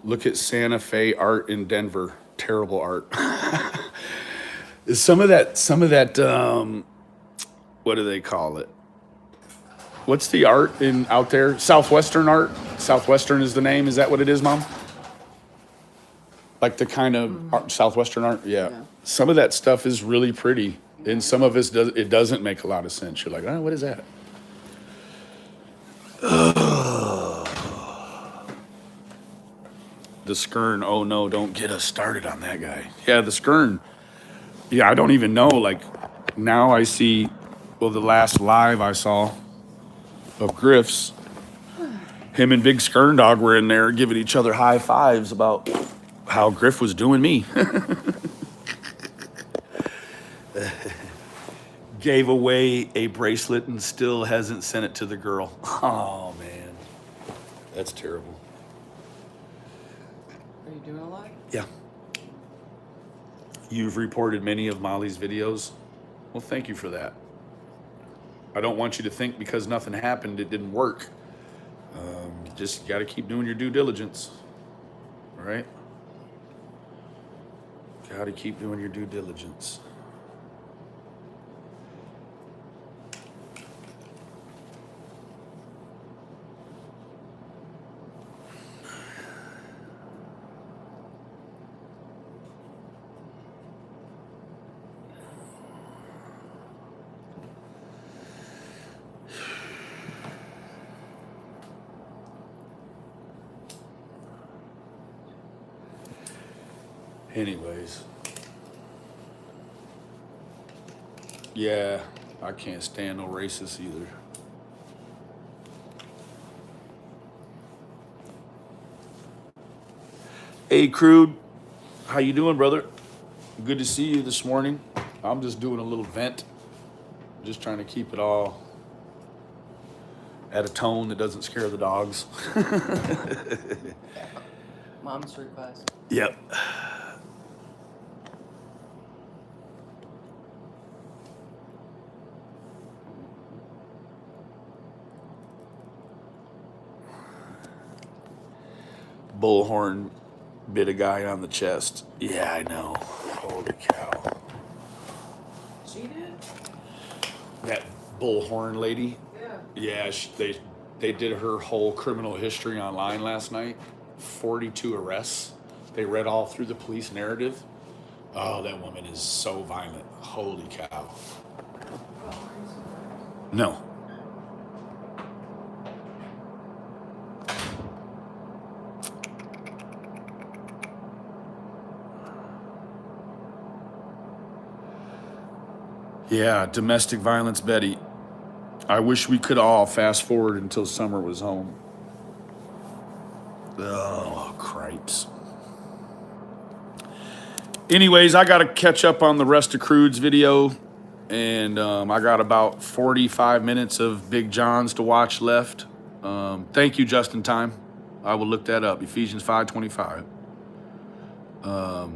Look at Santa Fe art in Denver. Terrible art. Some of that, what do they call it? What's the art out there? Southwestern art? Southwestern is the name. Is that what it is, Mom? Like the kind of art, Southwestern art? Yeah. Some of that stuff is really pretty. And some of it doesn't make a lot of sense. You're like, oh, what is that? The The Skern. Oh no, don't get us started on that guy. Yeah, the Skern. Yeah, I don't even know. Like, now I see, well, the last live I saw of Griff's, him and Big Skern Dog were in there giving each other high fives about how Griff was doing me. Gave away a bracelet and still hasn't sent it to the girl. Oh, man. That's terrible. Are you doing a lot? Yeah. You've reported many of Molly's videos. Well, thank you for that. I don't want you to think because nothing happened, it didn't work. Just got to keep doing your due diligence. All right? Got to keep doing your due diligence. Anyways. Yeah, I can't stand no racists either. Hey, Crude. How you doing, brother? Good to see you this morning. I'm just doing a little vent. Just trying to keep it all at a tone that doesn't scare the dogs. Mom's request. Yep. Bullhorn bit a guy on the chest. Yeah, I know. Holy cow. She did? That Bullhorn lady. Yeah. Yeah, they did her whole criminal history online last night. 42 arrests. They read all through the police narrative. Oh, that woman is so violent. Holy cow. No. Yeah, domestic violence, Betty. I wish we could all fast forward until summer was home. Oh, cripes. Anyways, I got to catch up on the rest of Crude's video. And I got about 45 minutes of Big John's to watch left. Thank you, Justin Time. I will look that up. Ephesians 5:25. I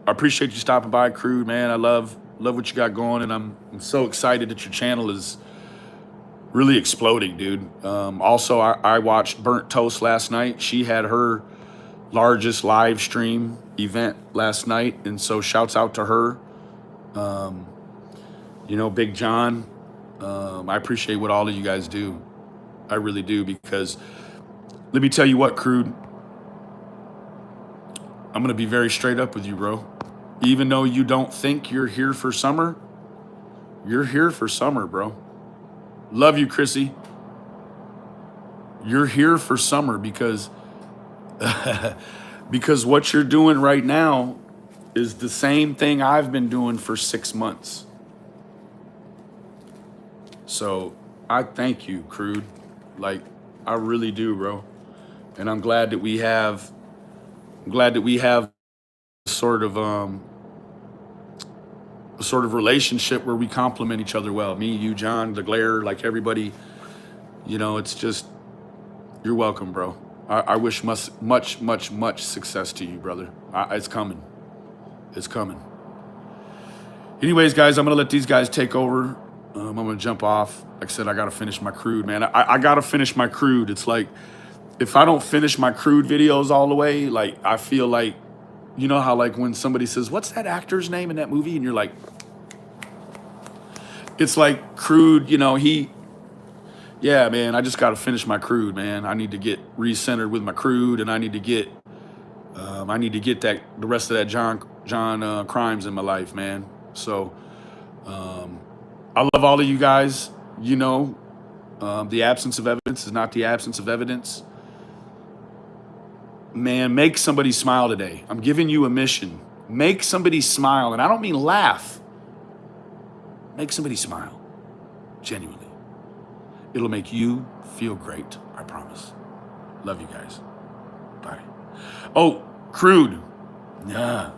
appreciate you stopping by, Crude, man. I love what you got going, and I'm so excited that your channel is really exploding, dude. Also, I watched Burnt Toast last night. She had her largest live stream event last night, and so shouts out to her. You know, Big John, I appreciate what all of you guys do. I really do, because let me tell you what, Crude, I'm going to be very straight up with you, bro. Even though you don't think you're here for summer, you're here for summer, bro. Love you, Chrissy. You're here for summer because because what you're doing right now is the same thing I've been doing for 6 months. So I thank you, Crude. Like, I really do, bro. And I'm glad that we have sort of a sort of relationship where we complement each other well. Me, you, John, the Glare, like everybody. You know, it's just, you're welcome, bro. I wish much success to you, brother. It's coming. It's coming. Anyways, guys, I'm gonna let these guys take over. I'm gonna jump off. Like I said, I gotta finish my Crude, man. I gotta finish my Crude. It's like, if I don't finish my Crude videos all the way, like, I feel like, you know how, like, when somebody says, what's that actor's name in that movie? And you're like, it's like Crude, you know, yeah, man, I just got to finish my Crude, man. I need to get recentered with my Crude, and I need to get that, the rest of that John Crimes in my life, man. So, I love all of you guys. You know, the absence of evidence is not the absence of evidence. Man, make somebody smile today. I'm giving you a mission. Make somebody smile. And I don't mean laugh. Make somebody smile. Genuinely. It'll make you feel great. I promise. Love you guys. Bye. Oh, Crude. Yeah.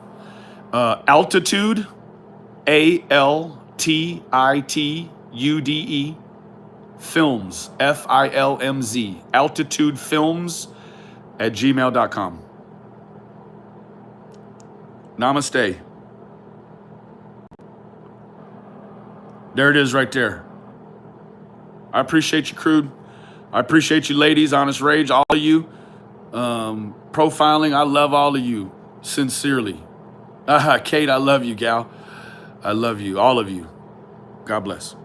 Altitude. ALTITUDE. Films. FILMZ. Altitude Films @gmail.com. Namaste. There it is right there. I appreciate you, Crude. I appreciate you, ladies, Honest Rage, all of you. Profiling, I love all of you. Sincerely. Kate, I love you, gal. I love you, all of you. God bless.